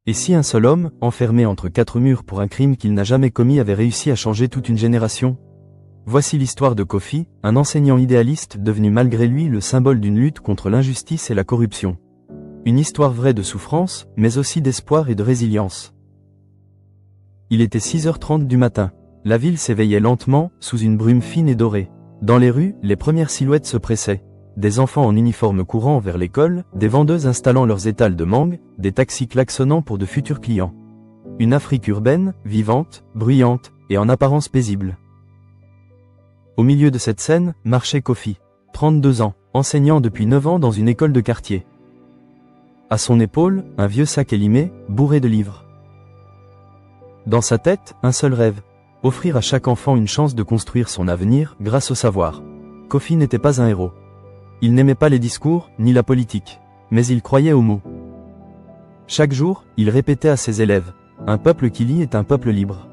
Et si un seul homme, enfermé entre quatre murs pour un crime qu'il n'a jamais commis, avait réussi à changer toute une génération? Voici l'histoire de Kofi, un enseignant idéaliste devenu malgré lui le symbole d'une lutte contre l'injustice et la corruption. Une histoire vraie de souffrance, mais aussi d'espoir et de résilience. Il était 6h30 du matin. La ville s'éveillait lentement, sous une brume fine et dorée. Dans les rues, les premières silhouettes se pressaient. Des enfants en uniforme courant vers l'école, des vendeuses installant leurs étals de mangue, des taxis klaxonnant pour de futurs clients. Une Afrique urbaine, vivante, bruyante, et en apparence paisible. Au milieu de cette scène, marchait Kofi, 32 ans, enseignant depuis 9 ans dans une école de quartier. À son épaule, un vieux sac élimé, bourré de livres. Dans sa tête, un seul rêve, offrir à chaque enfant une chance de construire son avenir grâce au savoir. Kofi n'était pas un héros. Il n'aimait pas les discours, ni la politique, mais il croyait aux mots. Chaque jour, il répétait à ses élèves, « Un peuple qui lit est un peuple libre.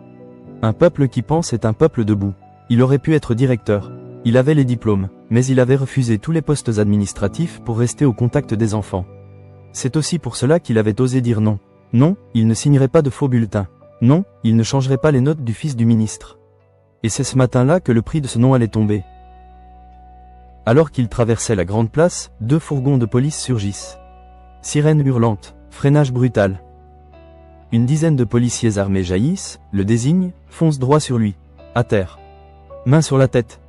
Un peuple qui pense est un peuple debout. » Il aurait pu être directeur. Il avait les diplômes, mais il avait refusé tous les postes administratifs pour rester au contact des enfants. C'est aussi pour cela qu'il avait osé dire non. Non, il ne signerait pas de faux bulletins. Non, il ne changerait pas les notes du fils du ministre. Et c'est ce matin-là que le prix de ce nom allait tomber. Alors qu'il traversait la grande place, 2 fourgons de police surgissent. Sirène hurlante, freinage brutal. Une dizaine de policiers armés jaillissent, le désignent, foncent droit sur lui. À terre. Main sur la tête.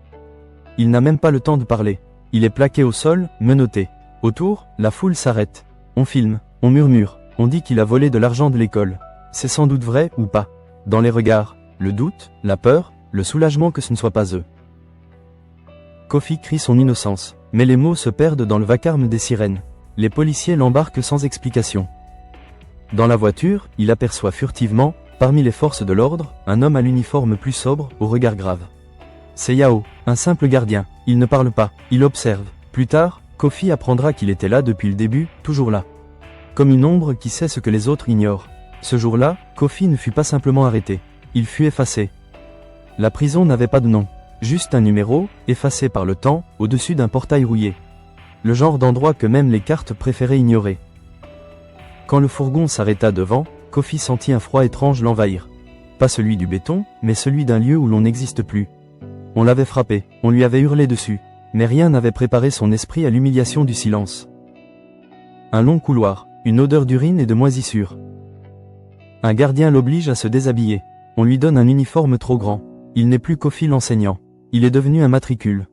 Il n'a même pas le temps de parler. Il est plaqué au sol, menotté. Autour, la foule s'arrête. On filme, on murmure, on dit qu'il a volé de l'argent de l'école. C'est sans doute vrai ou pas. Dans les regards, le doute, la peur, le soulagement que ce ne soit pas eux. Kofi crie son innocence, mais les mots se perdent dans le vacarme des sirènes. Les policiers l'embarquent sans explication. Dans la voiture, il aperçoit furtivement, parmi les forces de l'ordre, un homme à l'uniforme plus sobre, au regard grave. C'est Yao, un simple gardien. Il ne parle pas, il observe. Plus tard, Kofi apprendra qu'il était là depuis le début, toujours là. Comme une ombre qui sait ce que les autres ignorent. Ce jour-là, Kofi ne fut pas simplement arrêté. Il fut effacé. La prison n'avait pas de nom. Juste un numéro, effacé par le temps, au-dessus d'un portail rouillé. Le genre d'endroit que même les cartes préféraient ignorer. Quand le fourgon s'arrêta devant, Kofi sentit un froid étrange l'envahir. Pas celui du béton, mais celui d'un lieu où l'on n'existe plus. On l'avait frappé, on lui avait hurlé dessus, mais rien n'avait préparé son esprit à l'humiliation du silence. Un long couloir, une odeur d'urine et de moisissure. Un gardien l'oblige à se déshabiller. On lui donne un uniforme trop grand. Il n'est plus Kofi l'enseignant. Il est devenu un matricule.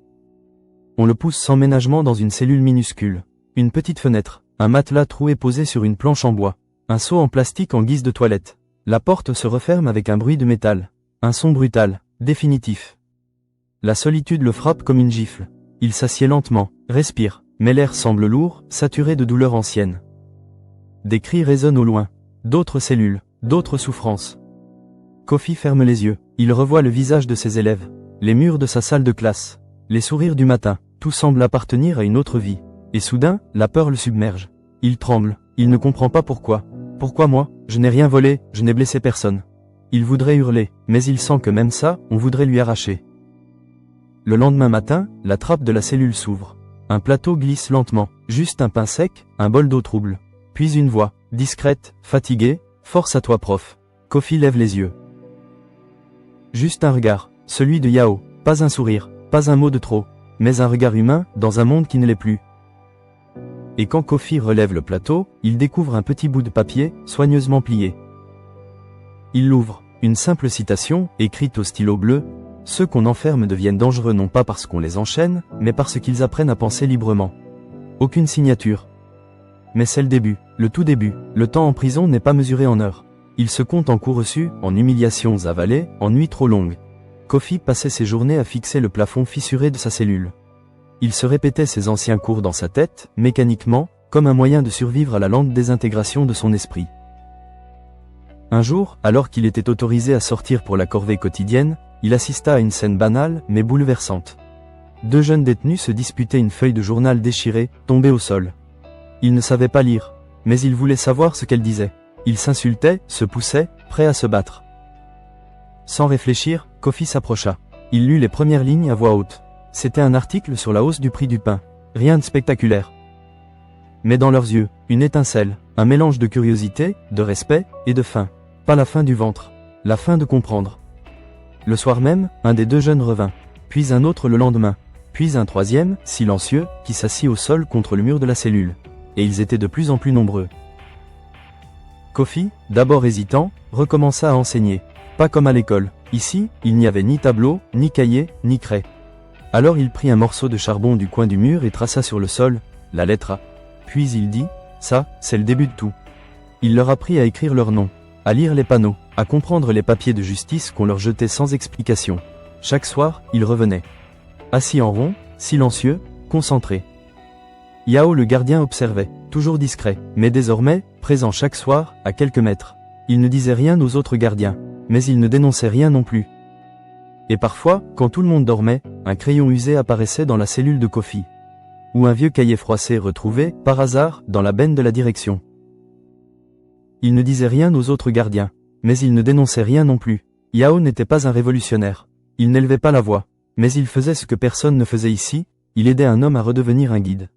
On le pousse sans ménagement dans une cellule minuscule. Une petite fenêtre, un matelas troué posé sur une planche en bois, un seau en plastique en guise de toilette. La porte se referme avec un bruit de métal. Un son brutal, définitif. La solitude le frappe comme une gifle. Il s'assied lentement, respire, mais l'air semble lourd, saturé de douleurs anciennes. Des cris résonnent au loin. D'autres cellules, d'autres souffrances. Kofi ferme les yeux. Il revoit le visage de ses élèves, les murs de sa salle de classe, les sourires du matin. Tout semble appartenir à une autre vie. Et soudain, la peur le submerge. Il tremble. Il ne comprend pas pourquoi. Pourquoi moi? Je n'ai rien volé, je n'ai blessé personne. Il voudrait hurler, mais il sent que même ça, on voudrait lui arracher. Le lendemain matin, la trappe de la cellule s'ouvre. Un plateau glisse lentement, juste un pain sec, un bol d'eau trouble. Puis une voix, discrète, fatiguée, « Force à toi prof ». Kofi lève les yeux. Juste un regard, celui de Yao, pas un sourire, pas un mot de trop, mais un regard humain, dans un monde qui ne l'est plus. Et quand Kofi relève le plateau, il découvre un petit bout de papier, soigneusement plié. Il l'ouvre, une simple citation, écrite au stylo bleu. Ceux qu'on enferme deviennent dangereux non pas parce qu'on les enchaîne, mais parce qu'ils apprennent à penser librement. Aucune signature. Mais c'est le début, le tout début. Le temps en prison n'est pas mesuré en heures. Il se compte en coups reçus, en humiliations avalées, en nuits trop longues. Kofi passait ses journées à fixer le plafond fissuré de sa cellule. Il se répétait ses anciens cours dans sa tête, mécaniquement, comme un moyen de survivre à la lente désintégration de son esprit. Un jour, alors qu'il était autorisé à sortir pour la corvée quotidienne, il assista à une scène banale, mais bouleversante. 2 jeunes détenus se disputaient une feuille de journal déchirée, tombée au sol. Ils ne savaient pas lire, mais ils voulaient savoir ce qu'elle disait. Ils s'insultaient, se poussaient, prêts à se battre. Sans réfléchir, Kofi s'approcha. Il lut les premières lignes à voix haute. C'était un article sur la hausse du prix du pain. Rien de spectaculaire. Mais dans leurs yeux, une étincelle, un mélange de curiosité, de respect et de faim. Pas la faim du ventre, la faim de comprendre. Le soir même, un des deux jeunes revint, puis un autre le lendemain, puis un troisième, silencieux, qui s'assit au sol contre le mur de la cellule. Et ils étaient de plus en plus nombreux. Kofi, d'abord hésitant, recommença à enseigner. Pas comme à l'école. Ici, il n'y avait ni tableau, ni cahier, ni craie. Alors il prit un morceau de charbon du coin du mur et traça sur le sol la lettre A. Puis il dit, ça, c'est le début de tout. Il leur apprit à écrire leur nom, à lire les panneaux, à comprendre les papiers de justice qu'on leur jetait sans explication. Chaque soir, ils revenaient. Assis en rond, silencieux, concentrés. Yao le gardien observait, toujours discret, mais désormais, présent chaque soir, à quelques mètres. Il ne disait rien aux autres gardiens, mais il ne dénonçait rien non plus. Et parfois, quand tout le monde dormait, un crayon usé apparaissait dans la cellule de Kofi. Ou un vieux cahier froissé retrouvé, par hasard, dans la benne de la direction. Il ne disait rien aux autres gardiens, mais il ne dénonçait rien non plus. Yao n'était pas un révolutionnaire. Il n'élevait pas la voix, mais il faisait ce que personne ne faisait ici, il aidait un homme à redevenir un guide.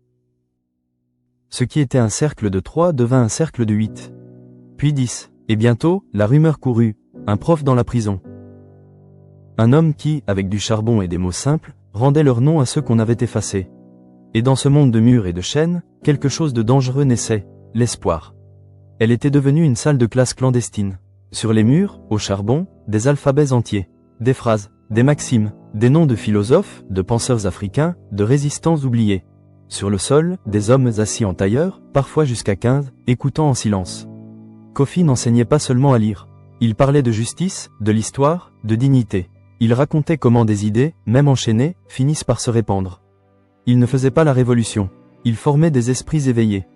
Ce qui était un cercle de 3 devint un cercle de 8. Puis 10, et bientôt, la rumeur courut, un prof dans la prison. Un homme qui, avec du charbon et des mots simples, rendait leur nom à ceux qu'on avait effacés. Et dans ce monde de murs et de chaînes, quelque chose de dangereux naissait, l'espoir. Elle était devenue une salle de classe clandestine. Sur les murs, au charbon, des alphabets entiers, des phrases, des maximes, des noms de philosophes, de penseurs africains, de résistants oubliés. Sur le sol, des hommes assis en tailleur, parfois jusqu'à 15, écoutant en silence. Kofi n'enseignait pas seulement à lire. Il parlait de justice, de l'histoire, de dignité. Il racontait comment des idées, même enchaînées, finissent par se répandre. Il ne faisait pas la révolution. Il formait des esprits éveillés.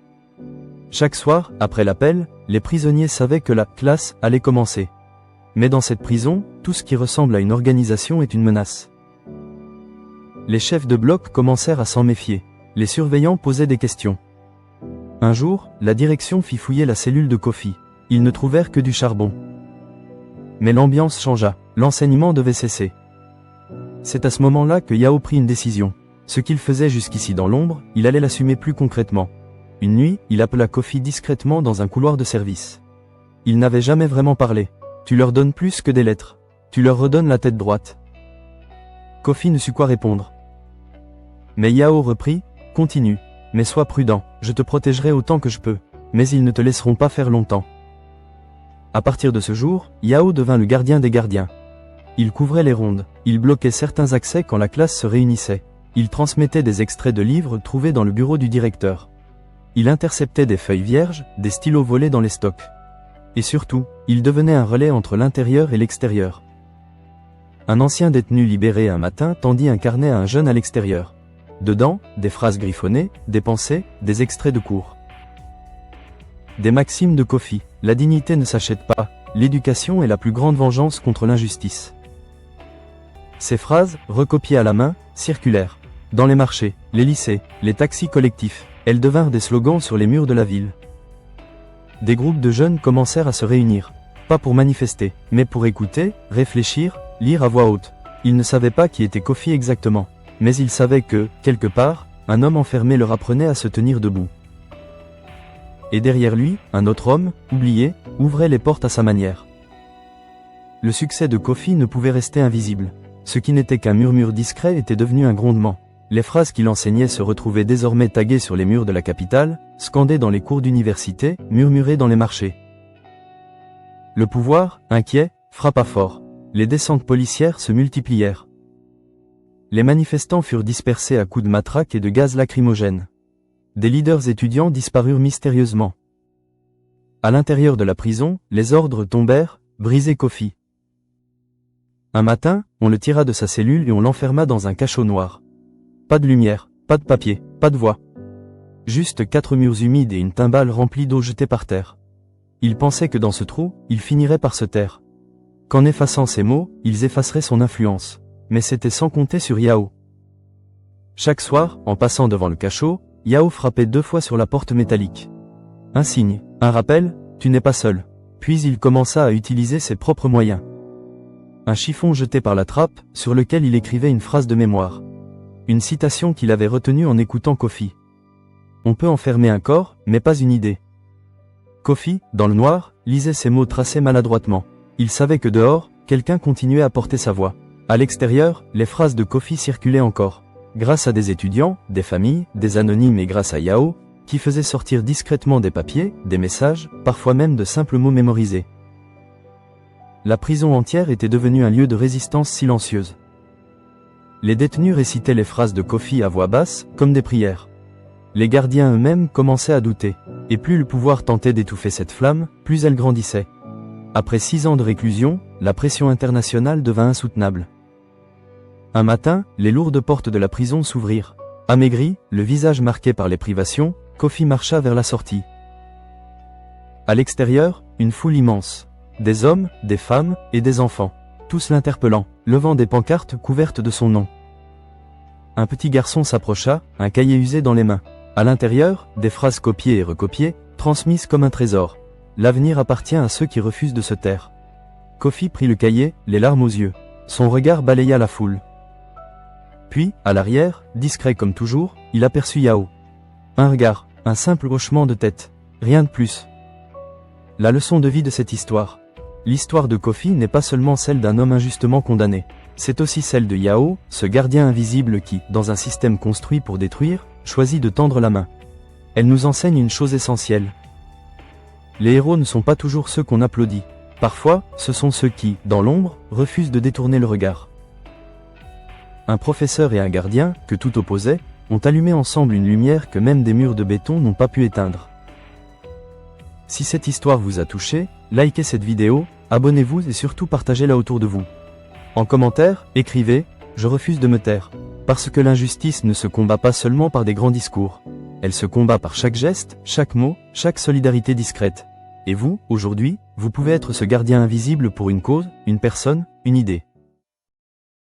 Chaque soir, après l'appel, les prisonniers savaient que la classe allait commencer. Mais dans cette prison, tout ce qui ressemble à une organisation est une menace. Les chefs de bloc commencèrent à s'en méfier. Les surveillants posaient des questions. Un jour, la direction fit fouiller la cellule de Kofi. Ils ne trouvèrent que du charbon. Mais l'ambiance changea. L'enseignement devait cesser. C'est à ce moment-là que Yao prit une décision. Ce qu'il faisait jusqu'ici dans l'ombre, il allait l'assumer plus concrètement. Une nuit, il appela Kofi discrètement dans un couloir de service. Il n'avait jamais vraiment parlé. Tu leur donnes plus que des lettres. Tu leur redonnes la tête droite. Kofi ne sut quoi répondre. Mais Yao reprit, continue, mais sois prudent, je te protégerai autant que je peux. Mais ils ne te laisseront pas faire longtemps. À partir de ce jour, Yao devint le gardien des gardiens. Il couvrait les rondes, il bloquait certains accès quand la classe se réunissait. Il transmettait des extraits de livres trouvés dans le bureau du directeur. Il interceptait des feuilles vierges, des stylos volés dans les stocks. Et surtout, il devenait un relais entre l'intérieur et l'extérieur. Un ancien détenu libéré un matin tendit un carnet à un jeune à l'extérieur. Dedans, des phrases griffonnées, des pensées, des extraits de cours. Des maximes de Kofi. La dignité ne s'achète pas, l'éducation est la plus grande vengeance contre l'injustice. Ces phrases, recopiées à la main, circulèrent. Dans les marchés, les lycées, les taxis collectifs, elles devinrent des slogans sur les murs de la ville. Des groupes de jeunes commencèrent à se réunir. Pas pour manifester, mais pour écouter, réfléchir, lire à voix haute. Ils ne savaient pas qui était Kofi exactement. Mais ils savaient que, quelque part, un homme enfermé leur apprenait à se tenir debout. Et derrière lui, un autre homme, oublié, ouvrait les portes à sa manière. Le succès de Kofi ne pouvait rester invisible. Ce qui n'était qu'un murmure discret était devenu un grondement. Les phrases qu'il enseignait se retrouvaient désormais taguées sur les murs de la capitale, scandées dans les cours d'université, murmurées dans les marchés. Le pouvoir, inquiet, frappa fort. Les descentes policières se multiplièrent. Les manifestants furent dispersés à coups de matraque et de gaz lacrymogène. Des leaders étudiants disparurent mystérieusement. À l'intérieur de la prison, les ordres tombèrent, brisaient Kofi. Un matin, on le tira de sa cellule et on l'enferma dans un cachot noir. Pas de lumière, pas de papier, pas de voix. Juste 4 murs humides et une timbale remplie d'eau jetée par terre. Il pensait que dans ce trou, il finirait par se taire. Qu'en effaçant ses mots, ils effaceraient son influence. Mais c'était sans compter sur Yao. Chaque soir, en passant devant le cachot, Yao frappait 2 fois sur la porte métallique. Un signe, un rappel, tu n'es pas seul. Puis il commença à utiliser ses propres moyens. Un chiffon jeté par la trappe, sur lequel il écrivait une phrase de mémoire. Une citation qu'il avait retenue en écoutant Kofi. On peut enfermer un corps, mais pas une idée. Kofi, dans le noir, lisait ces mots tracés maladroitement. Il savait que dehors, quelqu'un continuait à porter sa voix. À l'extérieur, les phrases de Kofi circulaient encore. Grâce à des étudiants, des familles, des anonymes et grâce à Yao, qui faisait sortir discrètement des papiers, des messages, parfois même de simples mots mémorisés. La prison entière était devenue un lieu de résistance silencieuse. Les détenus récitaient les phrases de Kofi à voix basse, comme des prières. Les gardiens eux-mêmes commençaient à douter. Et plus le pouvoir tentait d'étouffer cette flamme, plus elle grandissait. Après 6 ans de réclusion, la pression internationale devint insoutenable. Un matin, les lourdes portes de la prison s'ouvrirent. Amaigri, le visage marqué par les privations, Kofi marcha vers la sortie. À l'extérieur, une foule immense. Des hommes, des femmes et des enfants. Tous l'interpellant, levant des pancartes couvertes de son nom. Un petit garçon s'approcha, un cahier usé dans les mains. À l'intérieur, des phrases copiées et recopiées, transmises comme un trésor. L'avenir appartient à ceux qui refusent de se taire. Kofi prit le cahier, les larmes aux yeux. Son regard balaya la foule. Puis, à l'arrière, discret comme toujours, il aperçut Yao. Un regard, un simple hochement de tête. Rien de plus. La leçon de vie de cette histoire. L'histoire de Kofi n'est pas seulement celle d'un homme injustement condamné. C'est aussi celle de Yao, ce gardien invisible qui, dans un système construit pour détruire, choisit de tendre la main. Elle nous enseigne une chose essentielle. Les héros ne sont pas toujours ceux qu'on applaudit. Parfois, ce sont ceux qui, dans l'ombre, refusent de détourner le regard. Un professeur et un gardien, que tout opposait, ont allumé ensemble une lumière que même des murs de béton n'ont pas pu éteindre. Si cette histoire vous a touché, likez cette vidéo, abonnez-vous et surtout partagez-la autour de vous. En commentaire, écrivez « Je refuse de me taire ». Parce que l'injustice ne se combat pas seulement par des grands discours. Elle se combat par chaque geste, chaque mot, chaque solidarité discrète. Et vous, aujourd'hui, vous pouvez être ce gardien invisible pour une cause, une personne, une idée.